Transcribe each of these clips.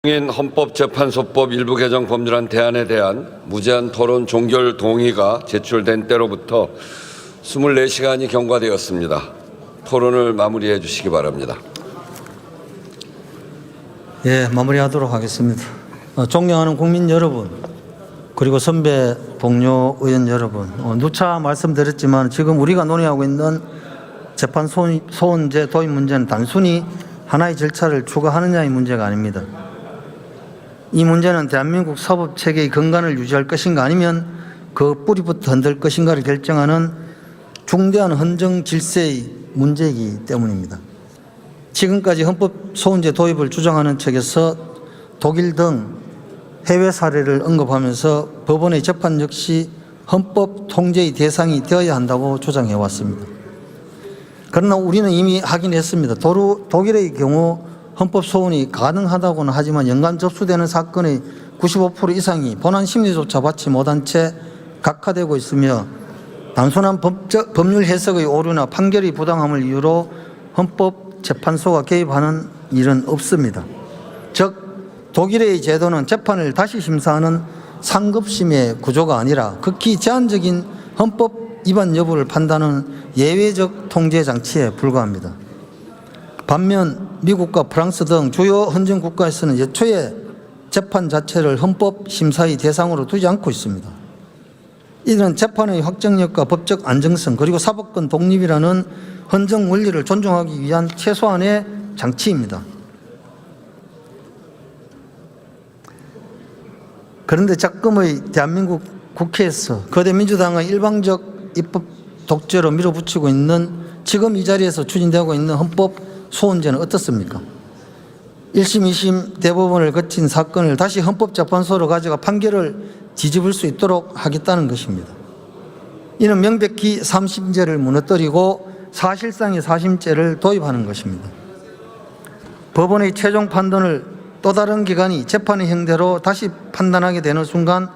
헌법재판소법 일부 개정 법률안 대안에 대한 무제한 토론 종결 동의가 제출된 때로부터 24시간이 경과되었습니다. 토론을 마무리해 주시기 바랍니다. 예, 마무리하도록 하겠습니다. 존경하는 국민 여러분, 그리고 선배 동료 의원 여러분, 누차 말씀드렸지만 지금 우리가 논의하고 있는 재판 소원제 도입 문제는 단순히 하나의 절차를 추가하느냐의 문제가 아닙니다. 이 문제는 대한민국 사법체계의 근간을 유지할 것인가 아니면 그 뿌리부터 흔들 것인가를 결정하는 중대한 헌정 질서의 문제이기 때문입니다. 지금까지 헌법소원제 도입을 주장하는 측에서 독일 등 해외 사례를 언급하면서 법원의 재판 역시 헌법 통제의 대상이 되어야 한다고 주장해 왔습니다. 그러나 우리는 이미 확인했습니다. 독일의 경우 헌법소원이 가능하다고는 하지만 연간 접수되는 사건의 95% 이상이 본안 심리조차 받지 못한 채 각하되고 있으며 단순한 법률 해석의 오류나 판결의 부당함을 이유로 헌법재판소가 개입하는 일은 없습니다. 즉 독일의 제도는 재판을 다시 심사하는 상급심의 구조가 아니라 극히 제한적인 헌법 위반 여부를 판단하는 예외적 통제 장치에 불과합니다. 반면 미국과 프랑스 등 주요 헌정 국가에서는 예초에 재판 자체를 헌법 심사의 대상으로 두지 않고 있습니다. 이들은 재판의 확정력과 법적 안정성 그리고 사법권 독립이라는 헌정 원리를 존중하기 위한 최소한의 장치입니다. 그런데 작금의 대한민국 국회에서 거대 민주당의 일방적 입법 독재로 밀어붙이고 있는 지금 이 자리에서 추진되고 있는 헌법 소원제는 어떻습니까? 1심, 2심 대법원을 거친 사건을 다시 헌법재판소로 가져가 판결을 뒤집을 수 있도록 하겠다는 것입니다. 이는 명백히 3심제를 무너뜨리고 사실상의 4심제를 도입하는 것입니다. 법원의 최종 판단을 또 다른 기관이 재판의 형태로 다시 판단하게 되는 순간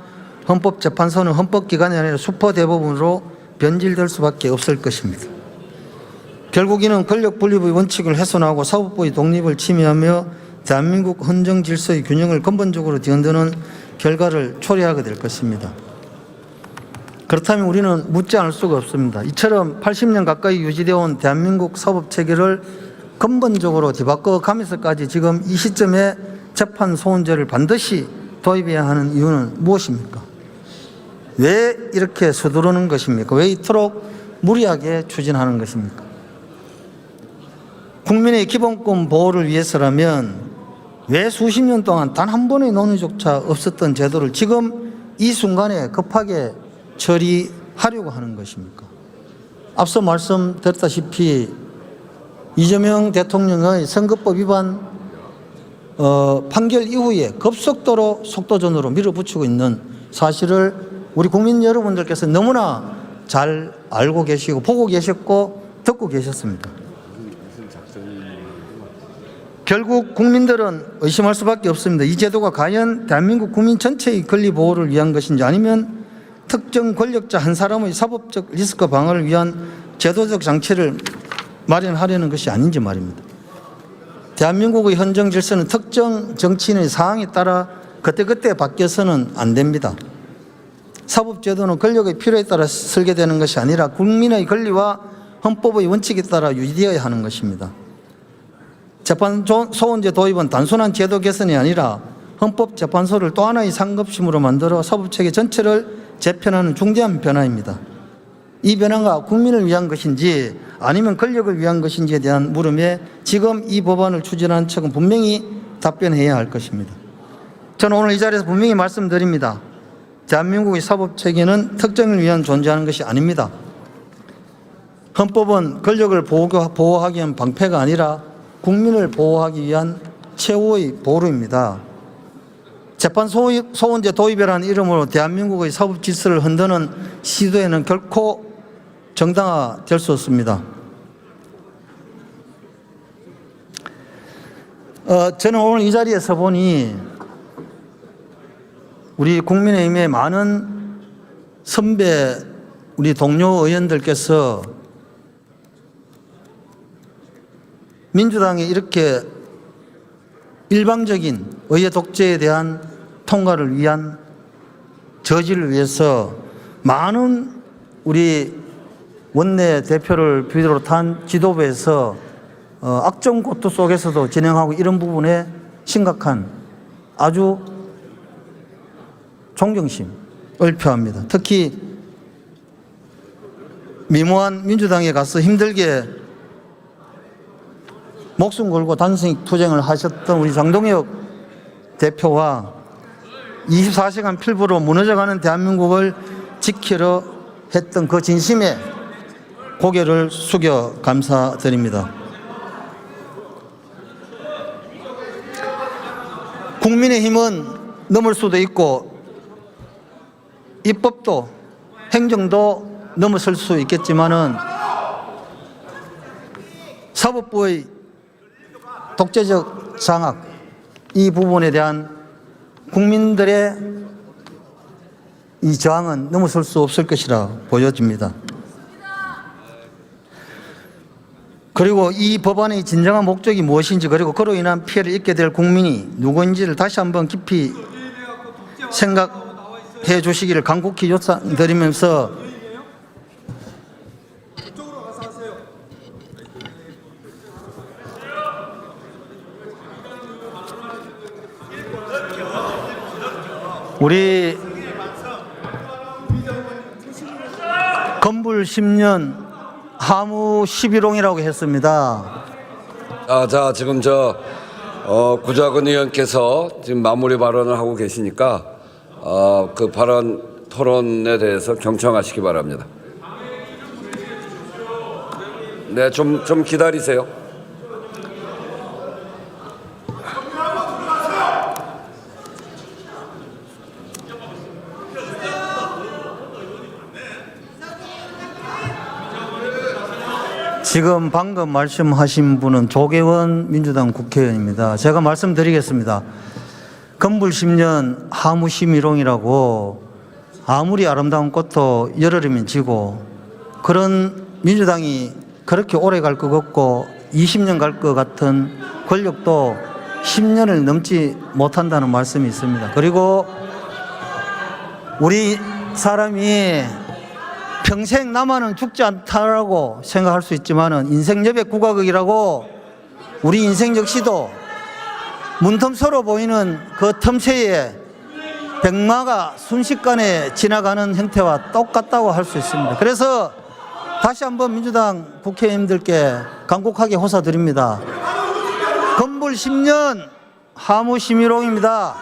헌법재판소는 헌법기관이 아니라 슈퍼대법원으로 변질될 수밖에 없을 것입니다. 결국 이는 권력 분립의 원칙을 훼손하고 사법부의 독립을 침해하며 대한민국 헌정 질서의 균형을 근본적으로 뒤흔드는 결과를 초래하게 될 것입니다. 그렇다면 우리는 묻지 않을 수가 없습니다. 이처럼 80년 가까이 유지되어 온 대한민국 사법체계를 근본적으로 뒤바꿔 가면서까지 지금 이 시점에 재판 소원제를 반드시 도입해야 하는 이유는 무엇입니까? 왜 이렇게 서두르는 것입니까? 왜 이토록 무리하게 추진하는 것입니까? 국민의 기본권 보호를 위해서라면 왜 수십 년 동안 단 한 번의 논의조차 없었던 제도를 지금 이 순간에 급하게 처리하려고 하는 것입니까? 앞서 말씀드렸다시피 이재명 대통령의 선거법 위반 판결 이후에 급속도로 속도전으로 밀어붙이고 있는 사실을 우리 국민 여러분들께서 너무나 잘 알고 계시고 보고 계셨고 듣고 계셨습니다. 결국 국민들은 의심할 수밖에 없습니다. 이 제도가 과연 대한민국 국민 전체의 권리 보호를 위한 것인지 아니면 특정 권력자 한 사람의 사법적 리스크 방어를 위한 제도적 장치를 마련하려는 것이 아닌지 말입니다. 대한민국의 헌정 질서는 특정 정치인의 상황에 따라 그때그때 바뀌어서는 안 됩니다. 사법제도는 권력의 필요에 따라 설계되는 것이 아니라 국민의 권리와 헌법의 원칙에 따라 유지되어야 하는 것입니다. 재판 소원제 도입은 단순한 제도 개선이 아니라 헌법재판소를 또 하나의 상급심으로 만들어 사법체계 전체를 재편하는 중대한 변화입니다. 이 변화가 국민을 위한 것인지 아니면 권력을 위한 것인지에 대한 물음에 지금 이 법안을 추진하는 측은 분명히 답변해야 할 것입니다. 저는 오늘 이 자리에서 분명히 말씀드립니다. 대한민국의 사법체계는 특정을 위한 존재하는 것이 아닙니다. 헌법은 권력을 보호하기 위한 방패가 아니라 국민을 보호하기 위한 최후의 보루입니다. 재판 소원제 도입이라는 이름으로 대한민국의 사법 질서를 흔드는 시도에는 결코 정당화될 수 없습니다. 저는 오늘 이 자리에서 보니 우리 국민의힘의 많은 선배 우리 동료 의원들께서 민주당이 이렇게 일방적인 의회 독재에 대한 통과를 위한 저지를 위해서 많은 우리 원내 대표를 비롯한 지도부에서 악정고투 속에서도 진행하고 이런 부분에 심각한 아주 존경심을 표합니다. 특히 미모한 민주당에 가서 힘들게 목숨 걸고 단식 투쟁을 하셨던 우리 장동혁 대표와 24시간 필부로 무너져가는 대한민국을 지키려 했던 그 진심에 고개를 숙여 감사드립니다. 국민의힘은 넘을 수도 있고 입법도 행정도 넘어설 수 있겠지만은 사법부의 독재적 장악 이 부분에 대한 국민들의 이 저항은 넘어설 수 없을 것이라 보여집니다. 그리고 이 법안의 진정한 목적이 무엇인지 그리고 그로 인한 피해를 입게 될 국민이 누구인지를 다시 한번 깊이 생각해 주시기를 간곡히 요청드리면서 우리 건불 10년 하무 11홍이라고 했습니다. 자, 지금 구자근 의원께서 지금 마무리 발언을 하고 계시니까 그 발언 토론에 대해서 경청하시기 바랍니다. 네, 좀 기다리세요. 지금 방금 말씀하신 분은 조계원 민주당 국회의원입니다. 제가 말씀드리겠습니다. 건불 10년 하무 11홍이라고 아무리 아름다운 꽃도 열흘이면 지고 그런 민주당이 그렇게 오래 갈 것 같고 20년 갈 것 같은 권력도 10년을 넘지 못한다는 말씀이 있습니다. 그리고 우리 사람이 평생 나만은 죽지 않다라고 생각할 수 있지만은 인생 여백 국악이라고 우리 인생 역시도 문틈서로 보이는 그 틈새에 백마가 순식간에 지나가는 형태와 똑같다고 할 수 있습니다. 그래서 다시 한번 민주당 국회의원님들께 간곡하게 호소드립니다. 건불 10년 하무 11홍입니다.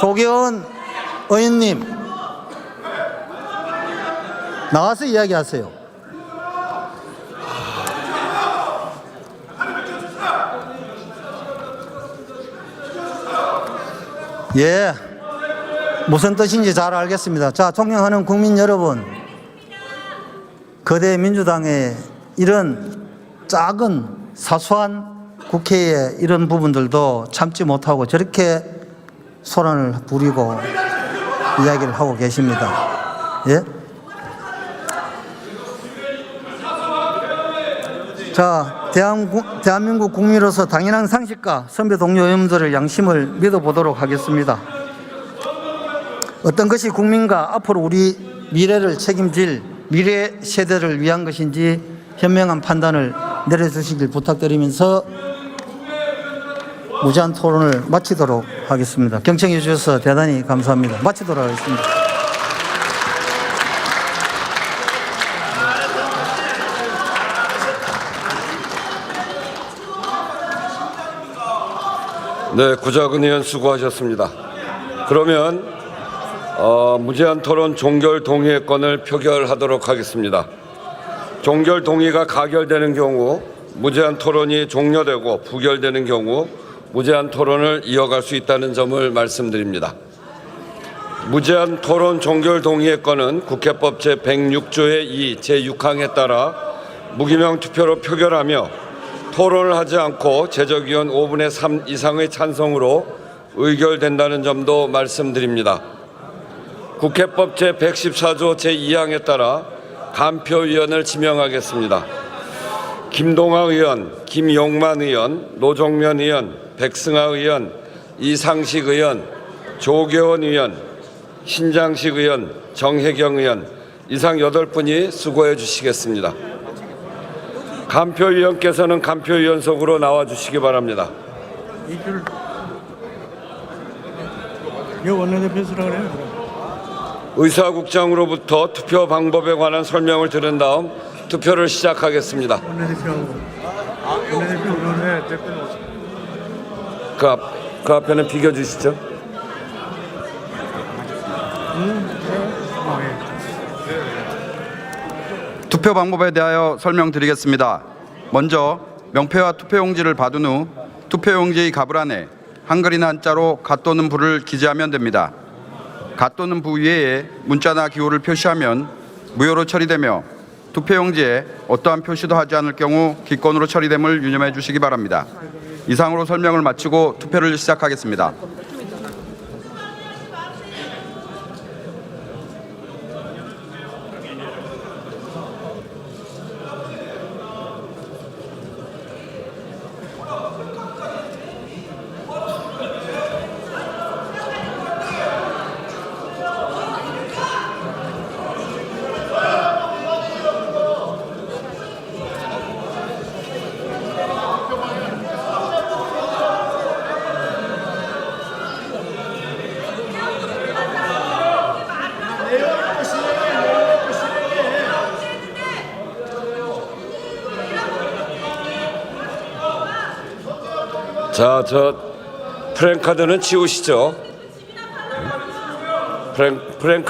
조계원 의원님 나와서 이야기하세요. 예, 무슨 뜻인지 잘 알겠습니다. 자, 존경하는 국민 여러분, 거대 민주당의 이런 작은 사소한 국회의 이런 부분들도 참지 못하고 저렇게 소란을 부리고 이야기를 하고 계십니다. 예? 자, 대한민국 국민으로서 당연한 상식과 선배 동료 의원들의 양심을 믿어보도록 하겠습니다. 어떤 것이 국민과 앞으로 우리 미래를 책임질 미래 세대를 위한 것인지 현명한 판단을 내려주시길 부탁드리면서 무제한 토론을 마치도록 하겠습니다. 경청해 주셔서 대단히 감사합니다. 마치도록 하겠습니다. 네, 구자근 의원 수고하셨습니다. 그러면 무제한 토론 종결 동의의 건을 표결하도록 하겠습니다. 종결 동의가 가결되는 경우 무제한 토론이 종료되고 부결되는 경우 무제한 토론을 이어갈 수 있다는 점을 말씀드립니다. 무제한 토론 종결 동의의 건은 국회법 제106조의 2 제6항에 따라 무기명 투표로 표결하며 토론을 하지 않고 제적의원 5분의 3 이상의 찬성으로 의결된다는 점도 말씀드립니다. 국회법 제114조 제2항에 따라 간표위원을 지명하겠습니다. 김동아 의원, 김용만 의원, 노종면 의원, 백승하 의원, 이상식 의원, 조계원 의원, 신장식 의원, 정혜경 의원 이상 8분이 수고해 주시겠습니다. 감표위원께서는 감표위원석으로 나와 주시기 바랍니다. 이줄 여 원내대표 쓰라 그래요. 의사국장으로부터 투표 방법에 관한 설명을 들은 다음 투표를 시작하겠습니다. 원내대표 의원회 대표는 그 앞에는 비켜주시죠. 투표 방법에 대하여 설명드리겠습니다. 먼저 명패와 투표용지를 받은 후 투표용지의 가불안에 한글이나 한자로 가 또는 부를 기재하면 됩니다. 가 또는 부 위에 문자나 기호를 표시하면 무효로 처리되며 투표용지에 어떠한 표시도 하지 않을 경우 기권으로 처리됨을 유념해 주시기 바랍니다. 이상으로 설명을 마치고 투표를 시작하겠습니다. 자, 프랭카드는 치우시죠. 프랭카드